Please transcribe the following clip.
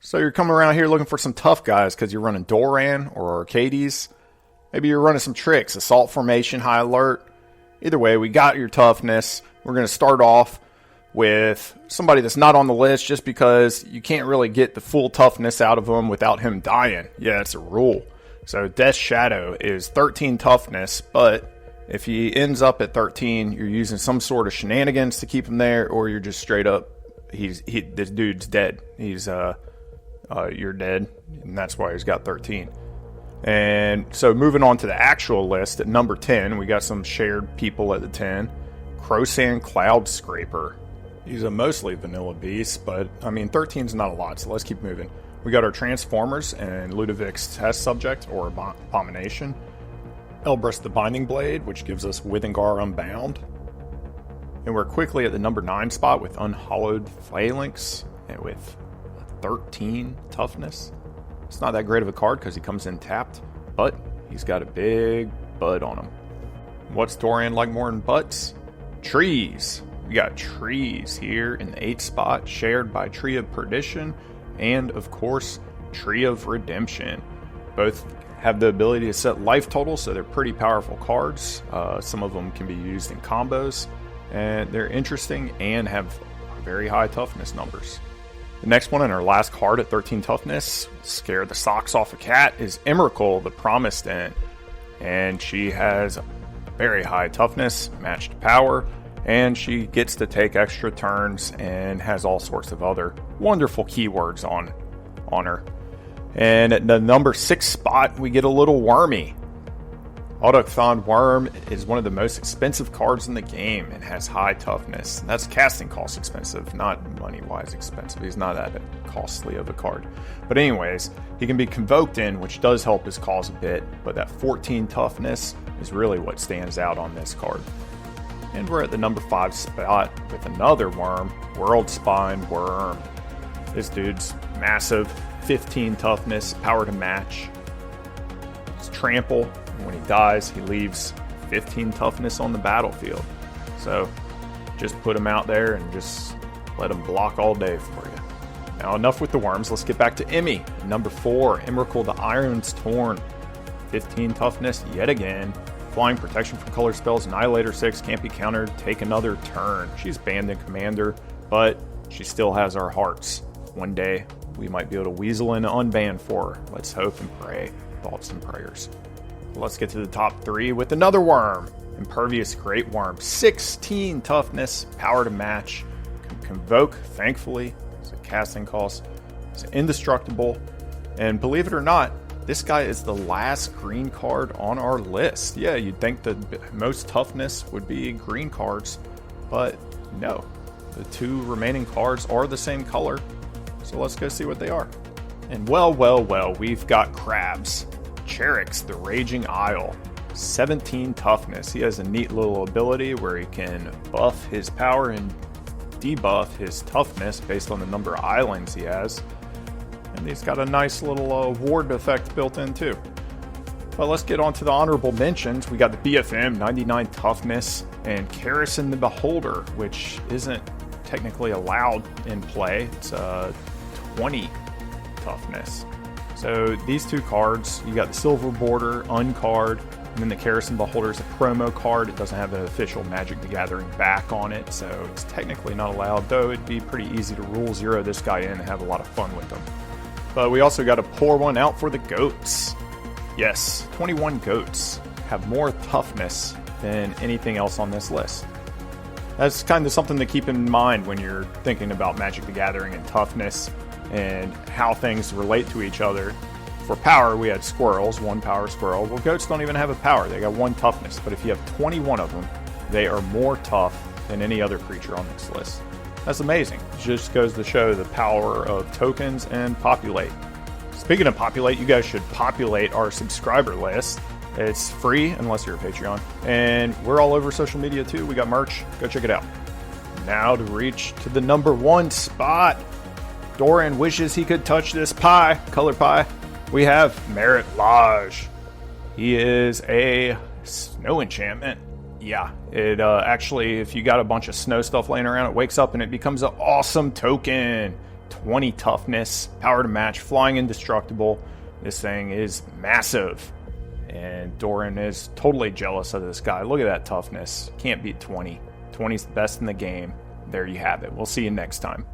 So you're coming around here looking for some tough guys because you're running Doran or Arcades. Maybe you're running some Charix, Assault Formation, High Alert. Either way, we got your toughness. We're going to start off with somebody that's not on the list just because you can't really get the full toughness out of him without him dying. Yeah, it's a rule. So Death Shadow is 13 toughness, but if he ends up at 13, you're using some sort of shenanigans to keep him there, or you're just straight up, this dude's dead. You're dead, and that's why he's got 13. And so moving on to the actual list, at number 10, we got some shared people at the 10. Crowsand Cloud Scraper. He's a mostly vanilla beast, but, 13 is not a lot, so let's keep moving. We got our Transformers and Ludovic's Test Subject, or Abomination. Elbrus the Binding Blade, which gives us Withengar Unbound. And we're quickly at the number 9 spot with Unhallowed Phalanx, and with 13 toughness. It's not that great of a card because he comes in tapped, but he's got a big bud on him. What's Doran like more than butts? Trees. We got trees here in the 8th spot, shared by Tree of Perdition and, of course, Tree of Redemption. Both have the ability to set life total, so they're pretty powerful cards. Some of them can be used in combos, and they're interesting and have very high toughness numbers. The next one, and our last card at 13 toughness, scare the socks off a cat, is Emrakul, the Promised End. And she has very high toughness, matched power, and she gets to take extra turns and has all sorts of other wonderful keywords on her. And at the number 6 spot, we get a little wormy. Autochthon Wurm is one of the most expensive cards in the game and has high toughness. That's casting cost expensive, not money-wise expensive. He's not that costly of a card. But anyways, he can be convoked in, which does help his cause a bit, but that 14 toughness is really what stands out on this card. And we're at the number 5 spot with another worm, Worldspine Wurm. This dude's massive, 15 toughness, power to match. It's trample. When he dies, he leaves 15 toughness on the battlefield. So just put him out there and just let him block all day for you. Now enough with the worms. Let's get back to Emmy. Number 4, Emrakul the Iron's Torn. 15 toughness yet again. Flying, protection from color spells, Annihilator 6, can't be countered, take another turn. She's banned in Commander, but she still has our hearts. One day, we might be able to weasel in an unban for her. Let's hope and pray. Thoughts and prayers. Let's get to the top 3 with another worm. Impervious greatwurm. 16 toughness, power to match. Can convoke, thankfully. It's a casting cost. It's indestructible. And believe it or not, this guy is the last green card on our list. Yeah, you'd think the most toughness would be green cards, but no. The 2 remaining cards are the same color. So let's go see what they are. And well, we've got crabs. Charix, the Raging Isle, 17 toughness. He has a neat little ability where he can buff his power and debuff his toughness based on the number of islands he has. And he's got a nice little ward effect built in too. But let's get on to the honorable mentions. We got the BFM, 99 toughness, and Kerrison the Beholder, which isn't technically allowed in play. It's 20 toughness. So these 2 cards, you got the silver border, uncard, and then the Kerrison Beholder is a promo card. It doesn't have the official Magic the Gathering back on it, so it's technically not allowed, though it'd be pretty easy to rule 0 this guy in and have a lot of fun with him. But we also got to pour one out for the goats. Yes, 21 goats have more toughness than anything else on this list. That's kind of something to keep in mind when you're thinking about Magic the Gathering and toughness and how things relate to each other. For power, we had squirrels, 1 power squirrel. Well, goats don't even have a power. They got 1 toughness. But if you have 21 of them, they are more tough than any other creature on this list. That's amazing. It just goes to show the power of tokens and populate. Speaking of populate, you guys should populate our subscriber list. It's free unless you're a Patreon. And we're all over social media too. We got merch. Go check it out. Now to reach to the number 1 spot. Doran wishes he could touch this pie, color pie. We have Merit Lodge. He is a snow enchantment. Yeah, it actually, if you got a bunch of snow stuff laying around, it wakes up and it becomes an awesome token. 20 toughness, power to match, flying indestructible. This thing is massive. And Doran is totally jealous of this guy. Look at that toughness. Can't beat 20. 20's the best in the game. There you have it. We'll see you next time.